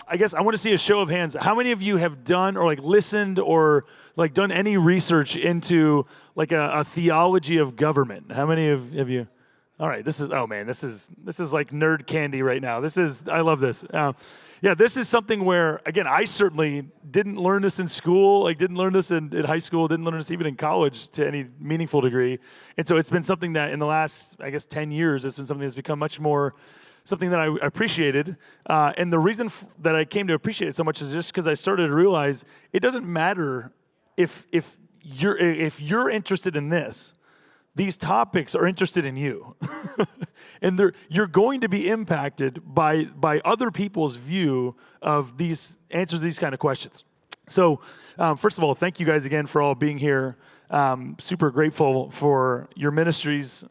I guess I want to see a show of hands. How many of you have done or like listened or like done any research into like a theology of government? How many of you? All right, this is like nerd candy right now. I love this. Yeah, this is something where, again, I certainly didn't learn this in school, like didn't learn this in high school, didn't learn this even in college to any meaningful degree. And so it's been something that in the last, I guess, 10 years, it's been something that's become much more something that I appreciated. And the reason that I came to appreciate it so much is just because I started to realize it doesn't matter if you're interested in this. These topics are interested in you. And you're going to be impacted by other people's view of these answers to these kind of questions. So first of all, thank you guys again for all being here. Super grateful for your ministries,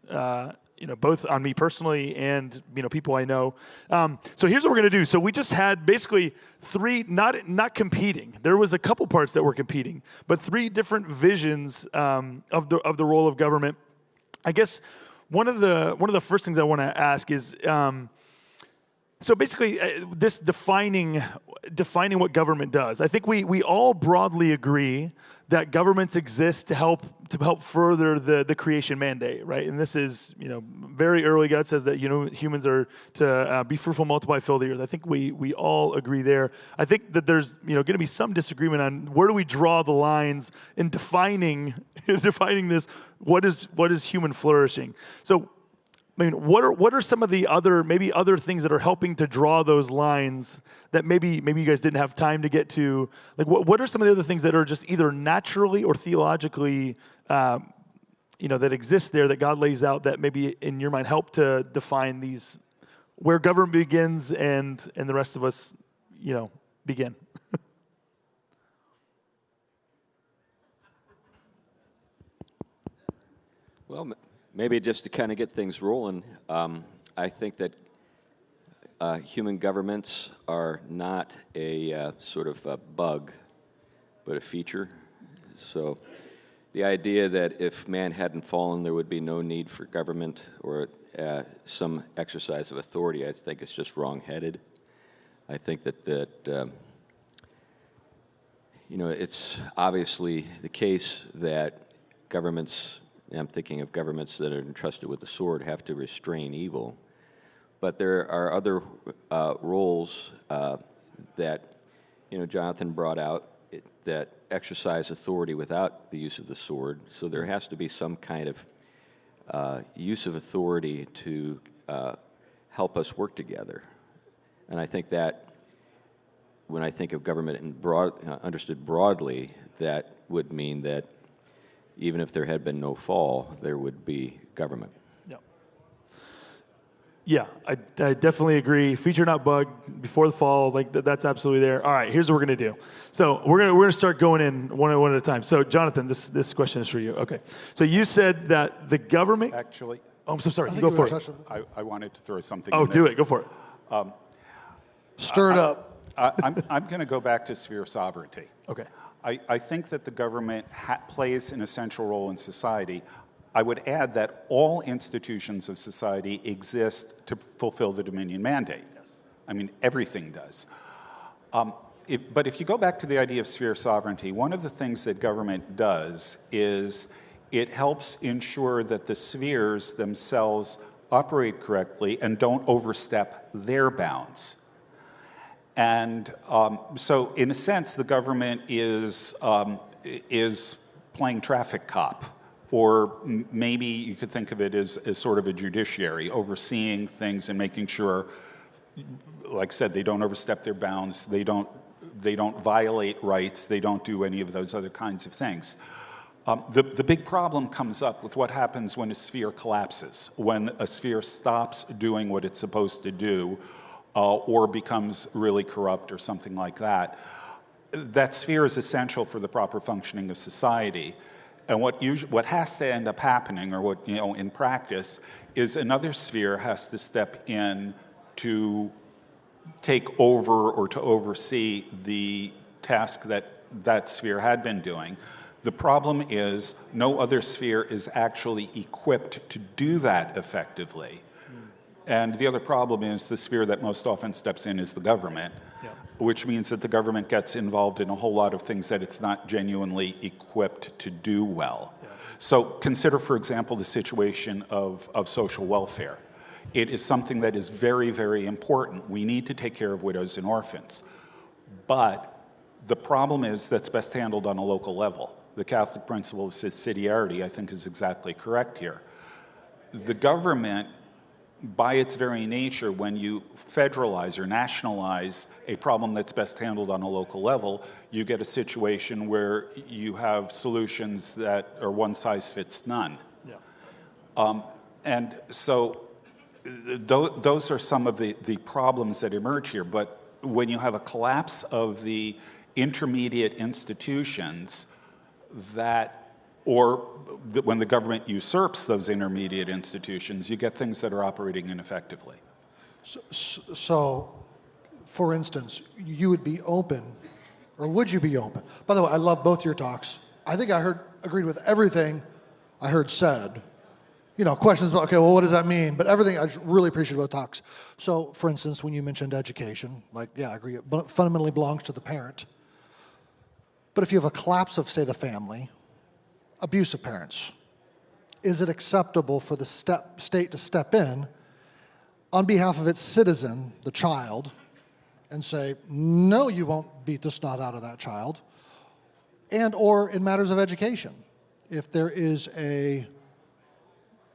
both on me personally and, people I know. So here's what we're going to do. So we just had basically three, not competing. There was a couple parts that were competing, but three different visions of the role of government. I guess one of the first things I want to ask is, so basically this defining what government does. I think we all broadly agree that governments exist to help further the creation mandate, right? And this is, very early. God says that humans are to be fruitful, multiply, fill the earth. I think we all agree there. I think that there's going to be some disagreement on where do we draw the lines in defining this. What is human flourishing? So, what are some of the other things that are helping to draw those lines that maybe you guys didn't have time to get to? Like, what are some of the other things that are just either naturally or theologically, that exist there that God lays out that maybe in your mind help to define these, where government begins and the rest of us, begin? Well, maybe just to kind of get things rolling, I think that human governments are not a sort of a bug, but a feature. So the idea that if man hadn't fallen, there would be no need for government or some exercise of authority, I think is just wrong-headed. I think that it's obviously the case that governments, I'm thinking of governments that are entrusted with the sword, have to restrain evil. But there are other roles that, Jonathan brought out that exercise authority without the use of the sword. So there has to be some kind of use of authority to help us work together. And I think that when I think of government understood broadly, that would mean that even if there had been no fall, there would be government. Yeah, I definitely agree. Feature not bug, before the fall, like that's absolutely there. All right, here's what we're gonna do. So we're gonna start going in one at a time. So Jonathan, this question is for you. Okay, so you said that the government. Actually. Oh, I'm so sorry. Go for it. I wanted to throw something. Oh, in do there. it. Go for it. Stir it up. I'm going to go back to sphere sovereignty. Okay. I think that the government plays an essential role in society. I would add that all institutions of society exist to fulfill the Dominion mandate. Yes. I mean, everything does. But if you go back to the idea of sphere sovereignty, one of the things that government does is it helps ensure that the spheres themselves operate correctly and don't overstep their bounds. And so, in a sense, the government is playing traffic cop, or maybe you could think of it as sort of a judiciary, overseeing things and making sure, like I said, they don't overstep their bounds, they don't violate rights, they don't do any of those other kinds of things. The big problem comes up with what happens when a sphere collapses, when a sphere stops doing what it's supposed to do, or becomes really corrupt or something like that. That sphere is essential for the proper functioning of society. And what has to end up happening, or what, in practice, is another sphere has to step in to take over or to oversee the task that sphere had been doing. The problem is no other sphere is actually equipped to do that effectively. And the other problem is the sphere that most often steps in is the government. which means that the government gets involved in a whole lot of things that it's not genuinely equipped to do well. So consider, for example, the situation of social welfare. It is something that is very, very important. We need to take care of widows and orphans. But the problem is that's best handled on a local level. The Catholic principle of subsidiarity, I think, is exactly correct here. The government, by its very nature, when you federalize or nationalize a problem that's best handled on a local level, you get a situation where you have solutions that are one size fits none. And so those are some of the problems that emerge here. But when you have a collapse of the intermediate institutions when the government usurps those intermediate institutions, you get things that are operating ineffectively. So, for instance, you would be open, or would you be open? By the way, I love both your talks. I think I agreed with everything I heard said. Questions about, okay, well, what does that mean? But everything, I just really appreciate both talks. So, for instance, when you mentioned education, I agree, it fundamentally belongs to the parent. But if you have a collapse of, say, the family, abusive parents, is it acceptable for the state to step in on behalf of its citizen, the child, and say, no, you won't beat the snot out of that child? And or in matters of education, if there is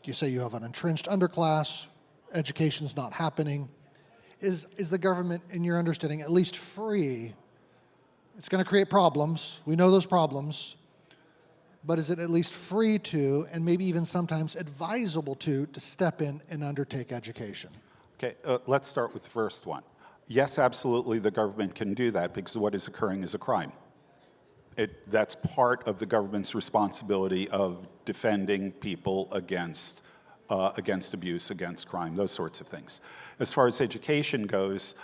you say you have an entrenched underclass, education's not happening, is the government, in your understanding, at least free? It's going to create problems. We know those problems. But is it at least free to, and maybe even sometimes advisable to step in and undertake education? Okay, let's start with the first one. Yes, absolutely, the government can do that because what is occurring is a crime. That's part of the government's responsibility of defending people against abuse, against crime, those sorts of things. As far as education goes,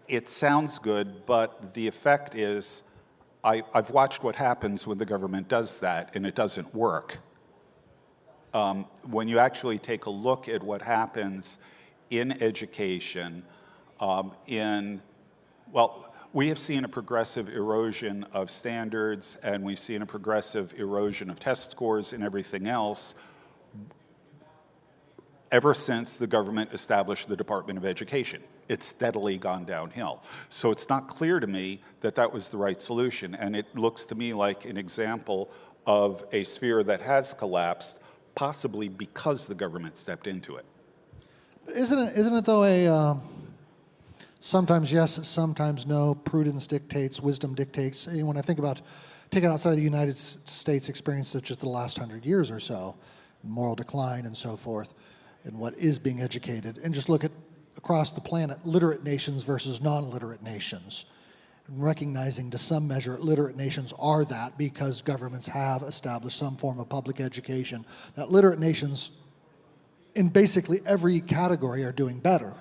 it sounds good, but the effect is, I've watched what happens when the government does that, and it doesn't work. When you actually take a look at what happens in education, we have seen a progressive erosion of standards, and we've seen a progressive erosion of test scores and everything else ever since the government established the Department of Education. It's steadily gone downhill. So it's not clear to me that that was the right solution, and it looks to me like an example of a sphere that has collapsed, possibly because the government stepped into it. Isn't it though sometimes yes, sometimes no, prudence dictates, wisdom dictates. And when I think about taking outside of the United States experience, such as the last 100 years or so, moral decline and so forth, and what is being educated, and just look at across the planet, literate nations versus non-literate nations, and recognizing to some measure literate nations are that because governments have established some form of public education, that literate nations in basically every category are doing better,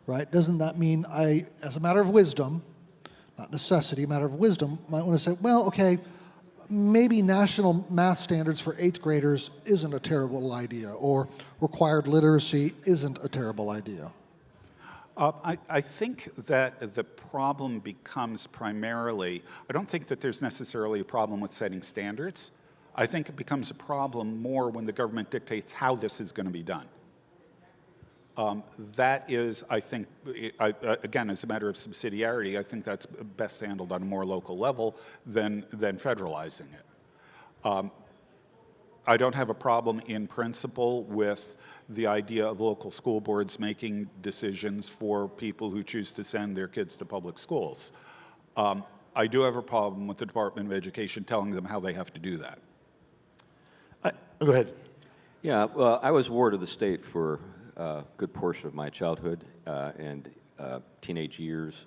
right? Doesn't that mean I, as a matter of wisdom, not necessity, a matter of wisdom, might want to say, well, okay, maybe national math standards for 8th graders isn't a terrible idea, or required literacy isn't a terrible idea? I think that the problem becomes primarily, I don't think that there's necessarily a problem with setting standards. I think it becomes a problem more when the government dictates how this is going to be done. That is, I think, again, as a matter of subsidiarity, I think that's best handled on a more local level than federalizing it. I don't have a problem in principle with the idea of local school boards making decisions for people who choose to send their kids to public schools. I do have a problem with the Department of Education telling them how they have to do that. Go ahead. Yeah, well, I was ward of the state for a good portion of my childhood and teenage years,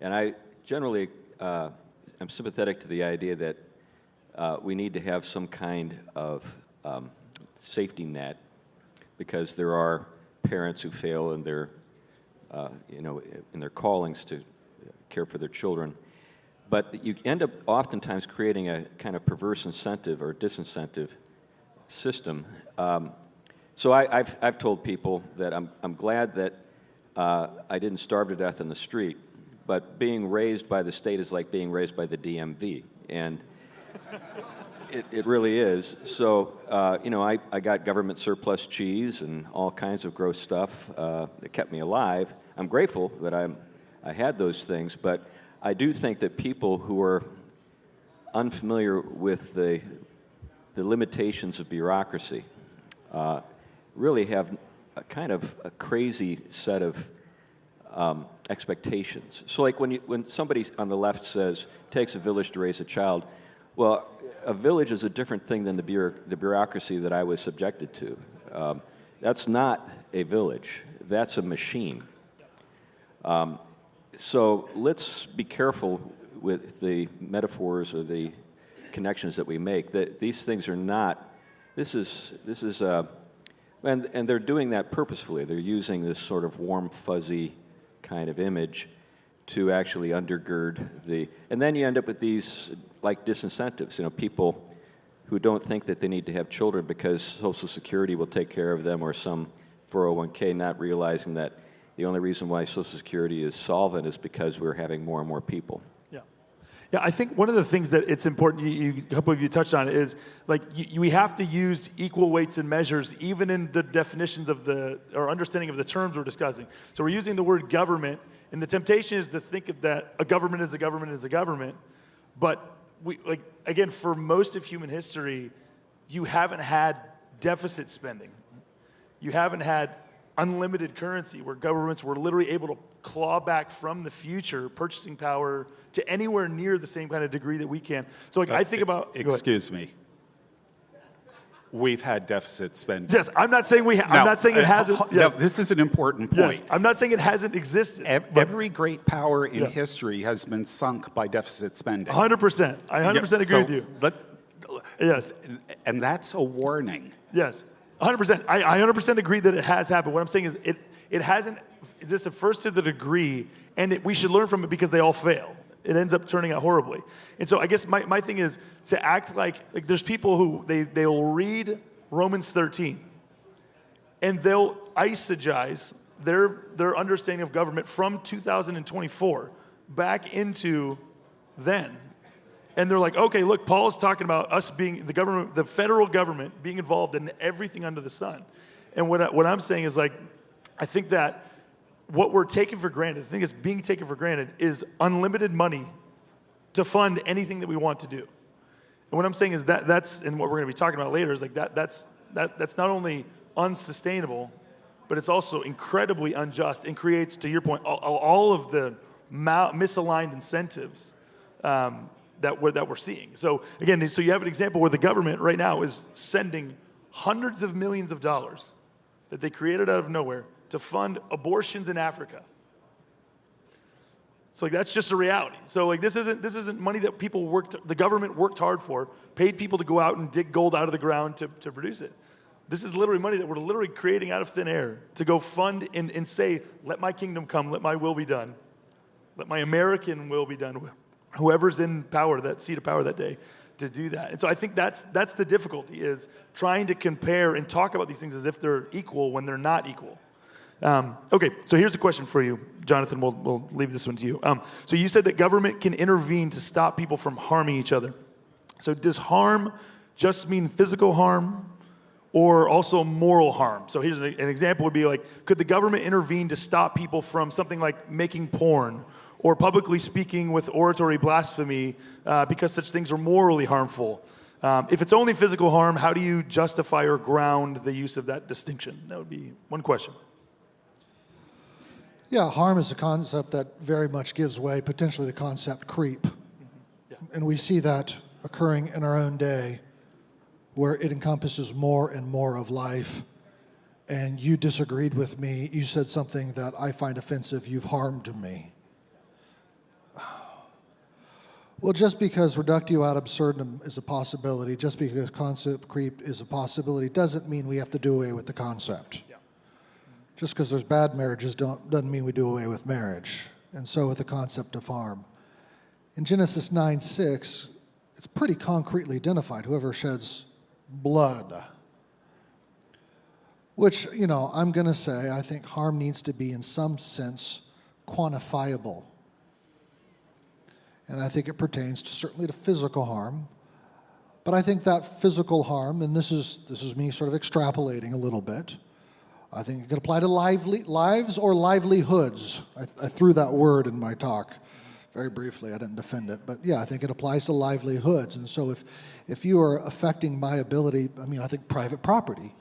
and I generally am sympathetic to the idea that we need to have some kind of safety net, because there are parents who fail in their, in their callings to care for their children. But you end up oftentimes creating a kind of perverse incentive or disincentive system. So I've told people that I'm glad that I didn't starve to death in the street, but being raised by the state is like being raised by the DMV, and it really is. So, I got government surplus cheese and all kinds of gross stuff that kept me alive. I'm grateful that I had those things, but I do think that people who are unfamiliar with the limitations of bureaucracy really have a kind of a crazy set of expectations. So like when somebody on the left says, takes a village to raise a child, well, a village is a different thing than the bureaucracy that I was subjected to. That's not a village. That's a machine. So let's be careful with the metaphors or the connections that we make. That these things are not. And they're doing that purposefully. They're using this sort of warm, fuzzy kind of image to actually undergird and then you end up with these like disincentives. People who don't think that they need to have children because Social Security will take care of them, or some 401k, not realizing that the only reason why Social Security is solvent is because we're having more and more people. Yeah, I think one of the things that it's important, a couple of you touched on, is like we have to use equal weights and measures even in the definitions of or understanding of the terms we're discussing. So we're using the word government, and the temptation is to think of that a government is a government is a government, but again, for most of human history, you haven't had deficit spending. You haven't had unlimited currency where governments were literally able to claw back from the future purchasing power to anywhere near the same kind of degree that we can. So I think about... Excuse me. We've had deficit spending. Yes, I'm not saying I'm not saying it hasn't... Yes. No, this is an important point. Yes, I'm not saying it hasn't existed. Every great power in history has been sunk by deficit spending. 100%. I 100% agree with you. Yes. And that's a warning. Yes. 100%. I 100% agree that it has happened. What I'm saying is it hasn't, just first to the degree, and we should learn from it because they all fail. It ends up turning out horribly. And so I guess my thing is to act like there's people who they'll read Romans 13 and they'll eisegeise their understanding of government from 2024 back into then. And they're like, okay, look, Paul is talking about us being the federal government being involved in everything under the sun. And what I'm saying is I think that what we're taking for granted, the thing that's being taken for granted, is unlimited money to fund anything that we want to do. And what I'm saying is that's, and what we're going to be talking about later, is that's not only unsustainable, but it's also incredibly unjust and creates, to your point, all of the misaligned incentives that we're seeing. So again, so you have an example where the government right now is sending hundreds of millions of dollars that they created out of nowhere to fund abortions in Africa. So that's just a reality. So this isn't money that the government worked hard for, paid people to go out and dig gold out of the ground to produce it. This is literally money that we're literally creating out of thin air to go fund and say, let my kingdom come, let my will be done. Let my American will be done. Whoever's in power, that seat of power that day, to do that. And so I think that's the difficulty, is trying to compare and talk about these things as if they're equal when they're not equal. Okay, so here's a question for you, Jonathan. We'll leave this one to you. So you said that government can intervene to stop people from harming each other. So does harm just mean physical harm, or also moral harm? So here's an example would be could the government intervene to stop people from something like making porn or publicly speaking with oratory blasphemy because such things are morally harmful? If it's only physical harm, how do you justify or ground the use of that distinction? That would be one question. Yeah, harm is a concept that very much gives way potentially to concept creep. Mm-hmm. Yeah. And we see that occurring in our own day, where it encompasses more and more of life. And you disagreed with me. You said something that I find offensive. You've harmed me. Well, just because reductio ad absurdum is a possibility, just because concept creep is a possibility, doesn't mean we have to do away with the concept. Yeah. Just because there's bad marriages doesn't mean we do away with marriage. And so with the concept of harm. In Genesis 9:6, it's pretty concretely identified, whoever sheds blood. which, I'm going to say I think harm needs to be in some sense quantifiable. And I think it pertains certainly to physical harm. But I think that physical harm, and this is me sort of extrapolating a little bit, I think it could apply to lives or livelihoods. I threw that word in my talk very briefly. I didn't defend it. But yeah, I think it applies to livelihoods. And so if you are affecting my ability, I think private property,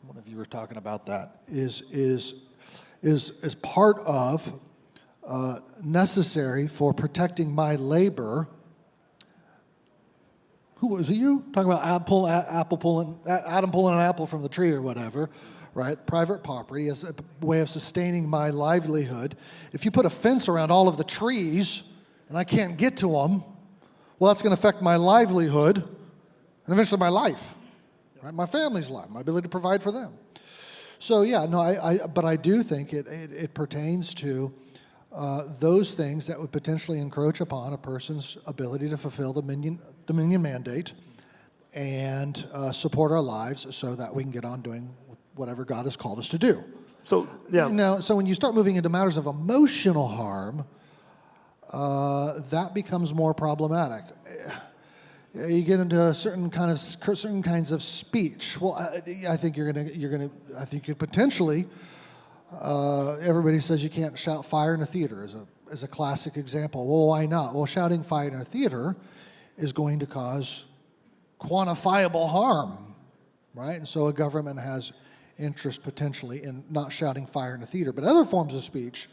one of you were talking about that, is part of necessary for protecting my labor. Who was it? You talking about Adam pulling an apple from the tree or whatever, right? Private property is a way of sustaining my livelihood. If you put a fence around all of the trees and I can't get to them, well, that's going to affect my livelihood and eventually my life, right? My family's life, my ability to provide for them. So yeah, no, but I do think it pertains to those things that would potentially encroach upon a person's ability to fulfill the dominion mandate and support our lives so that we can get on doing whatever God has called us to do. So, yeah. Now, so when you start moving into matters of emotional harm, that becomes more problematic. You get into certain kinds of speech. Well, I think I think you potentially. Everybody says you can't shout fire in a theater as a classic example. Well, why not? Well, shouting fire in a theater is going to cause quantifiable harm, right? And so a government has interest potentially in not shouting fire in a theater. But other forms of speech,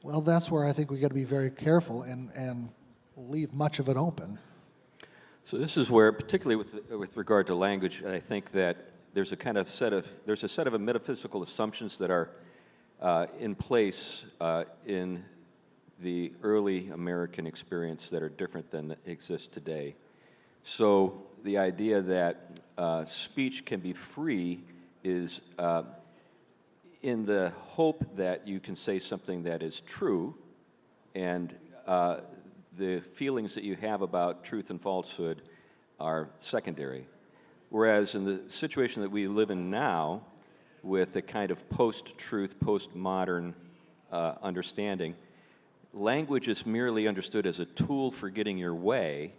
well, that's where I think we got to be very careful and leave much of it open. So this is where, particularly with regard to language, I think that there's a set of metaphysical assumptions that are in place in the early American experience that are different than exist today. So the idea that speech can be free is in the hope that you can say something that is true, and the feelings that you have about truth and falsehood are secondary. Whereas in the situation that we live in now, with a kind of post-truth, post-modern understanding, language is merely understood as a tool for getting your way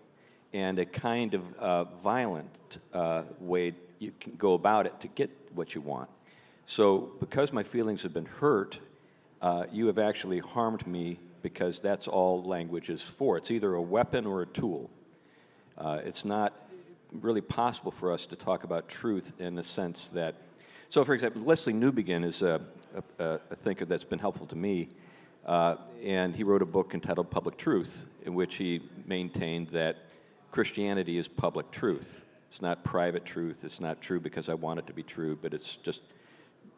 and a kind of violent way you can go about it to get what you want. So because my feelings have been hurt, you have actually harmed me, because that's all language is for. It's either a weapon or a tool. It's not really possible for us to talk about truth in the sense that. So, for example, Leslie Newbegin is a thinker that's been helpful to me, and he wrote a book entitled Public Truth, in which he maintained that Christianity is public truth. It's not private truth. It's not true because I want it to be true, but it's just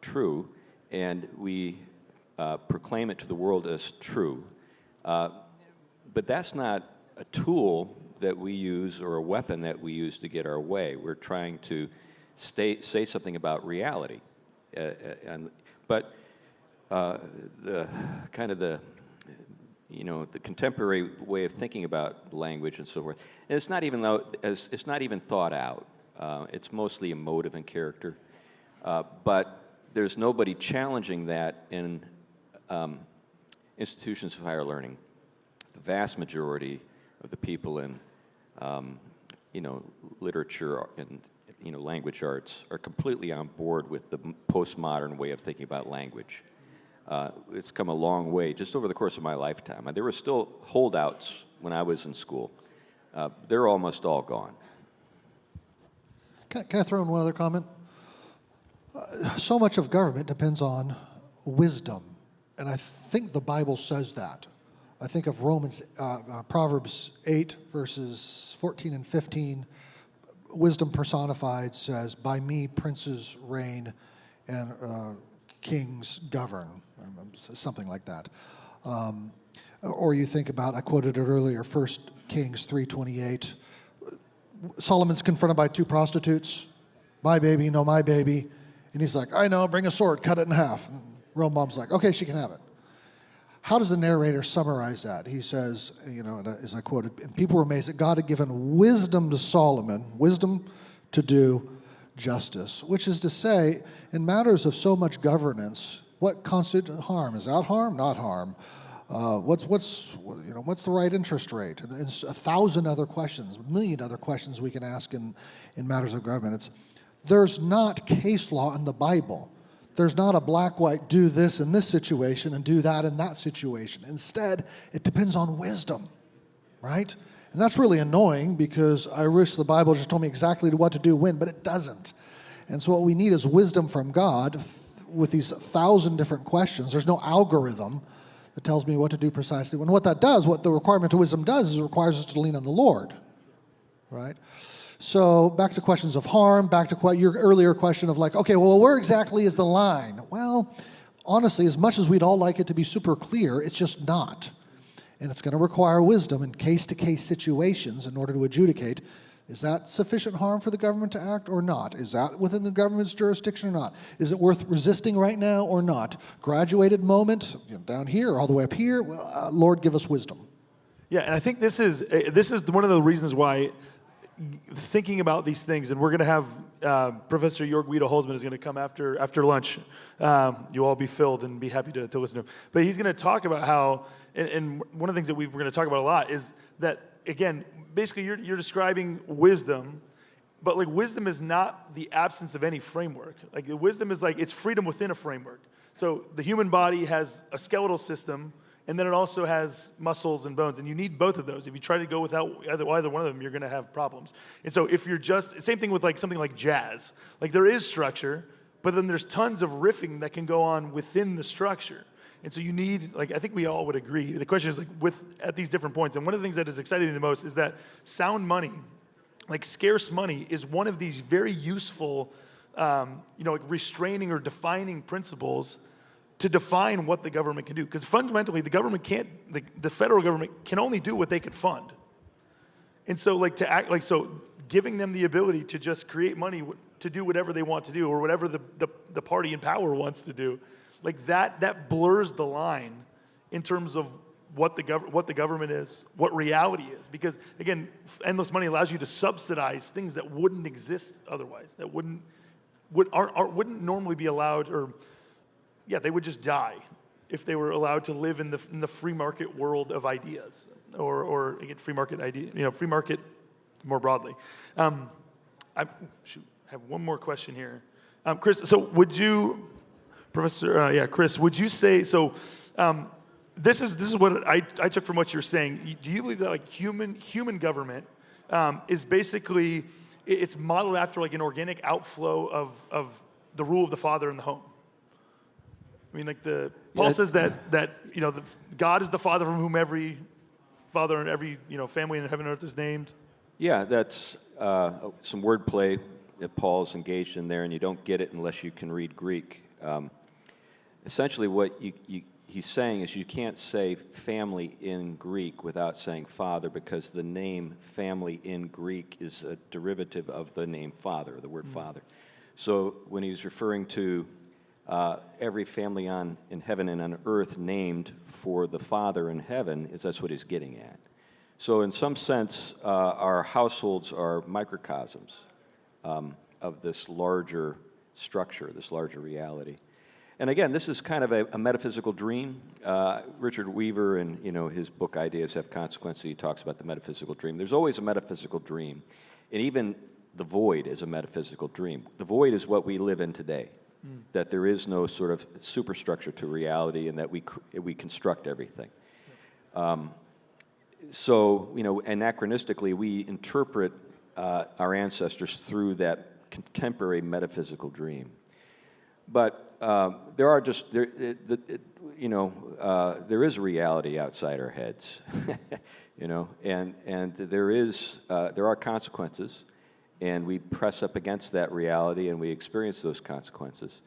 true, and we proclaim it to the world as true. But that's not a tool that we use or a weapon that we use to get our way. We're trying to say something about reality. But the contemporary way of thinking about language and so forth, and it's not even thought out. It's mostly emotive in character. But there's nobody challenging that in institutions of higher learning. The vast majority of the people in literature and language arts are completely on board with the postmodern way of thinking about language. It's come a long way just over the course of my lifetime. There were still holdouts when I was in school. They're almost all gone. Can I throw in one other comment? So much of government depends on wisdom, and I think the Bible says that. I think of Proverbs 8, verses 14 and 15. Wisdom personified says, "By me princes reign and kings govern," something like that. Or you think about, I quoted it earlier, 1 Kings 3:28. Solomon's confronted by two prostitutes. "My baby, no, my baby." And he's like, "I know, bring a sword, cut it in half." And Mom's like, "Okay, she can have it." How does the narrator summarize that? He says, as I quoted, "And people were amazed that God had given wisdom to Solomon, wisdom to do justice, which is to say, in matters of so much governance, what constitutes harm? Is that harm? Not harm. What's the right interest rate? And 1,000 other questions, 1,000,000 other questions we can ask in matters of government. There's not case law in the Bible. There's not a black-white, do this in this situation and do that in that situation. Instead, it depends on wisdom, right? And that's really annoying because I wish the Bible just told me exactly what to do when, but it doesn't. And so what we need is wisdom from God with these 1,000 different questions. There's no algorithm that tells me what to do precisely. And what that does, what the requirement of wisdom does, is it requires us to lean on the Lord, right? So back to questions of harm, back to your earlier question of like, okay, well, where exactly is the line? Well, honestly, as much as we'd all like it to be super clear, it's just not. And it's going to require wisdom in case-to-case situations in order to adjudicate, is that sufficient harm for the government to act or not? Is that within the government's jurisdiction or not? Is it worth resisting right now or not? Graduated moment, down here, all the way up here, Lord, give us wisdom. Yeah, and I think this is one of the reasons why thinking about these things, and we're going to have Professor Jörg Guido-Holzmann is going to come after lunch. You'll all be filled and be happy to listen to him. But he's going to talk about how, and one of the things that we're going to talk about a lot is that, again, basically you're describing wisdom, but like wisdom is not the absence of any framework. Like wisdom is like it's freedom within a framework. So the human body has a skeletal system, and then it also has muscles and bones, and you need both of those. If you try to go without either one of them, you're going to have problems. And so if you're just, same thing with like something like jazz. Like there is structure, but then there's tons of riffing that can go on within the structure. And so you need, like I think we all would agree, the question is like at these different points, and one of the things that is exciting me the most is that sound money, like scarce money, is one of these very useful, like restraining or defining principles to define what the government can do. Because fundamentally, the government can't, the federal government can only do what they can fund. And so giving them the ability to just create money to do whatever they want to do or whatever the party in power wants to do, like that blurs the line in terms of what the government is, what reality is. Because again, endless money allows you to subsidize things that wouldn't exist otherwise, that wouldn't normally be allowed, or they would just die if they were allowed to live in the free market world of ideas, or again, free market more broadly. I have one more question here, Chris. So would you, Professor? Chris, would you say so? This is what I took from what you're saying. Do you believe that like human government is basically it's modeled after like an organic outflow of the rule of the father in the home? I mean, like Paul says that God is the Father from whom every father and every family in heaven and earth is named. Yeah, that's some wordplay that Paul's engaged in there, and you don't get it unless you can read Greek. Essentially, what he's saying is you can't say family in Greek without saying father, because the name family in Greek is a derivative of the name father, the word father. So when he's referring to every family in heaven and on earth named for the Father in heaven, that's what he's getting at. So in some sense, our households are microcosms of this larger structure, this larger reality. And again, this is kind of a metaphysical dream. Richard Weaver, in his book Ideas Have Consequences, he talks about the metaphysical dream. There's always a metaphysical dream, and even the void is a metaphysical dream. The void is what we live in today. That there is no sort of superstructure to reality, and that we construct everything. So, anachronistically, we interpret our ancestors through that contemporary metaphysical dream. But there is a reality outside our heads, and there are consequences. And we press up against that reality, and we experience those consequences.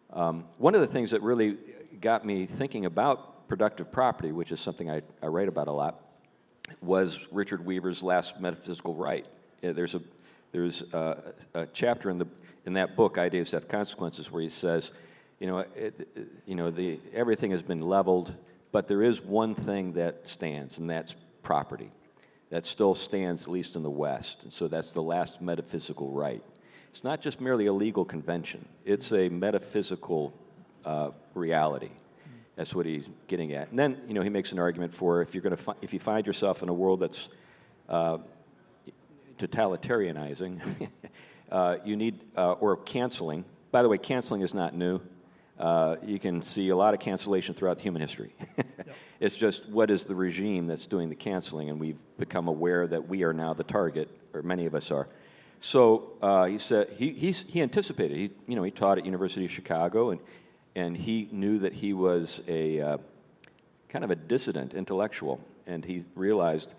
One of the things that really got me thinking about productive property, which is something I write about a lot, was Richard Weaver's last metaphysical right. There's a chapter in that book, Ideas Have Consequences, where he says, everything has been leveled, but there is one thing that stands, and that's property. That still stands, at least in the West. And so that's the last metaphysical right. It's not just merely a legal convention. It's a metaphysical reality. That's what he's getting at. And then, he makes an argument for if you find yourself in a world that's totalitarianizing, you need or canceling. By the way, canceling is not new. You can see a lot of cancellation throughout human history. It's just what is the regime that's doing the canceling, and we've become aware that we are now the target, or many of us are. So he said he anticipated. He taught at University of Chicago, and he knew that he was a kind of a dissident intellectual, and he realized,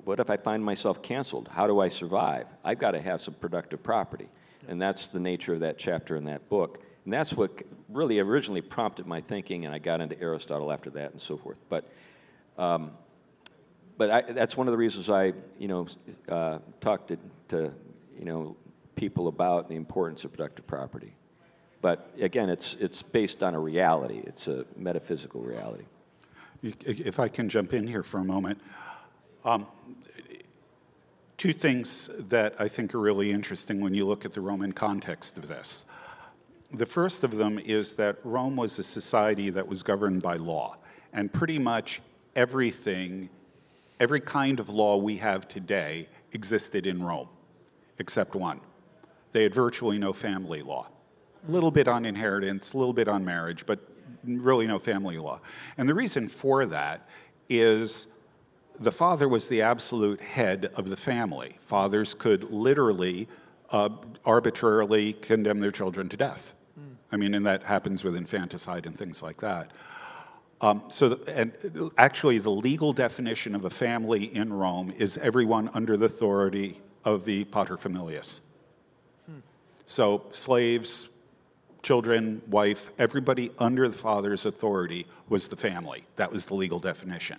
what if I find myself canceled? How do I survive? I've got to have some productive property, and that's the nature of that chapter in that book. And that's what really originally prompted my thinking, and I got into Aristotle after that and so forth. But that's one of the reasons I, talked to people about the importance of productive property. But again, it's based on a reality. It's a metaphysical reality. If I can jump in here for a moment. Two things that I think are really interesting when you look at the Roman context of this. The first of them is that Rome was a society that was governed by law, and pretty much every kind of law we have today existed in Rome, except one. They had virtually no family law. A little bit on inheritance, a little bit on marriage, but really no family law. And the reason for that is the father was the absolute head of the family. Fathers could literally arbitrarily condemn their children to death. And that happens with infanticide and things like that. Actually, the legal definition of a family in Rome is everyone under the authority of the paterfamilias. So slaves, children, wife, everybody under the father's authority was the family. That was the legal definition.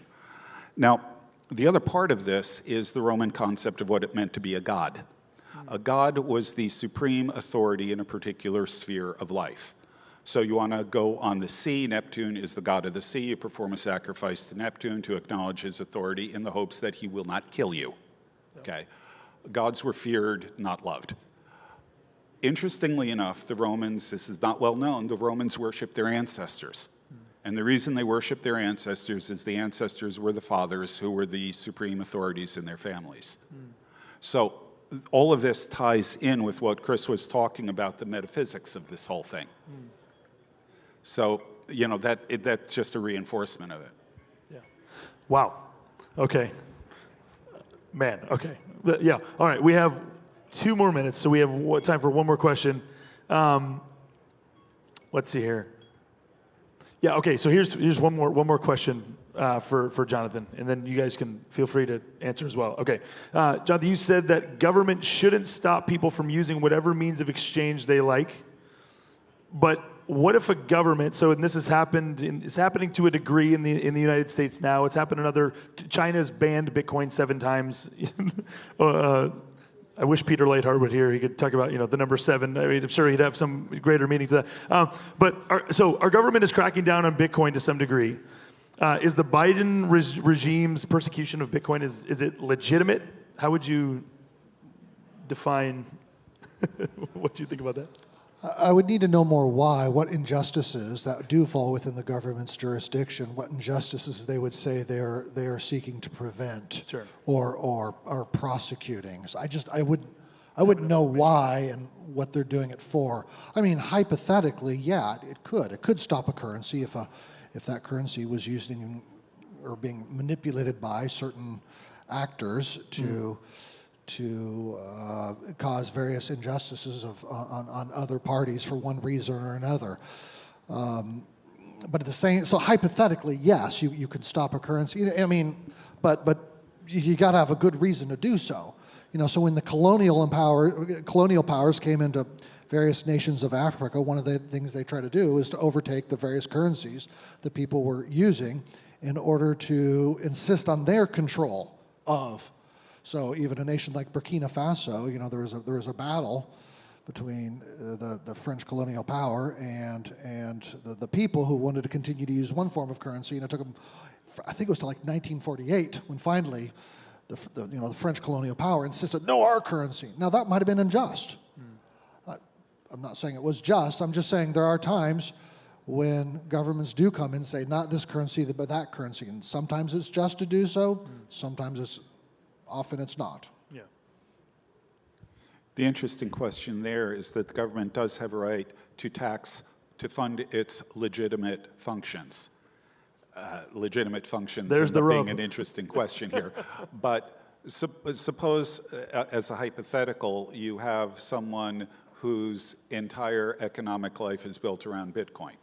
Now, the other part of this is the Roman concept of what it meant to be a god. A god was the supreme authority in a particular sphere of life. So you want to go on the sea. Neptune is the god of the sea. You perform a sacrifice to Neptune to acknowledge his authority in the hopes that he will not kill you. Okay? Gods were feared, not loved. Interestingly enough, the Romans, this is not well known, the Romans worshiped their ancestors. And the reason they worshiped their ancestors is the ancestors were the fathers who were the supreme authorities in their families. So all of this ties in with what Chris was talking about, the metaphysics of this whole thing. So, that's just a reinforcement of it. Yeah. Wow. Okay. Man, okay. Yeah, all right, we have 2 more minutes, so we have time for one more question. Let's see here. Yeah, okay, so here's one more question for Jonathan, and then you guys can feel free to answer as well. Okay, Jonathan, you said that government shouldn't stop people from using whatever means of exchange they like, but what if a government, and this has happened, it's happening to a degree in the United States now, it's happened in China's banned Bitcoin 7 times. I wish Peter Leithart were here. He could talk about, the number 7. I'm sure he'd have some greater meaning to that. But our government is cracking down on Bitcoin to some degree. Is the Biden regime's persecution of Bitcoin, is it legitimate? How would you define what do you think about that? I would need to know more why, what injustices that do fall within the government's jurisdiction, what injustices they would say they are seeking to prevent, sure, or are prosecuting. So I wouldn't know why and what they're doing it for. Hypothetically, yeah, it could stop a currency if that currency was using or being manipulated by certain actors to cause various injustices on other parties for one reason or another. But at the same, so hypothetically, yes, you can stop a currency. But you got to have a good reason to do so. So when the colonial powers came into various nations of Africa, one of the things they try to do is to overtake the various currencies that people were using in order to insist on their control of. So even a nation like Burkina Faso, there was a battle between the French colonial power and the people who wanted to continue to use one form of currency, and it took them, I think it was to like 1948 when finally the French colonial power insisted, no, our currency. Now that might have been unjust, I'm not saying it was just. I'm just saying there are times when governments do come in and say, not this currency, but that currency. And sometimes it's just to do so. Sometimes often it's not. Yeah. The interesting question there is that the government does have a right to tax to fund its legitimate functions. Legitimate functions There's the being rub. an interesting question here. But suppose, as a hypothetical, you have someone whose entire economic life is built around Bitcoin,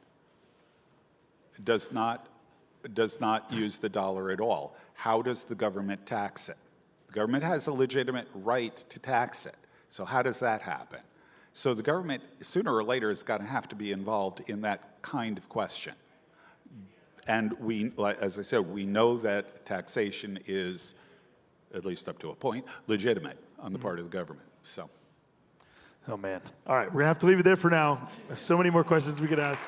does not use the dollar at all. How does the government tax it? The government has a legitimate right to tax it. So how does that happen? So the government, sooner or later, is going to have to be involved in that kind of question. And we, as I said, we know that taxation is, at least up to a point, legitimate on the part of the government. So. Oh, man. All right, we're going to have to leave it there for now. There's so many more questions we could ask.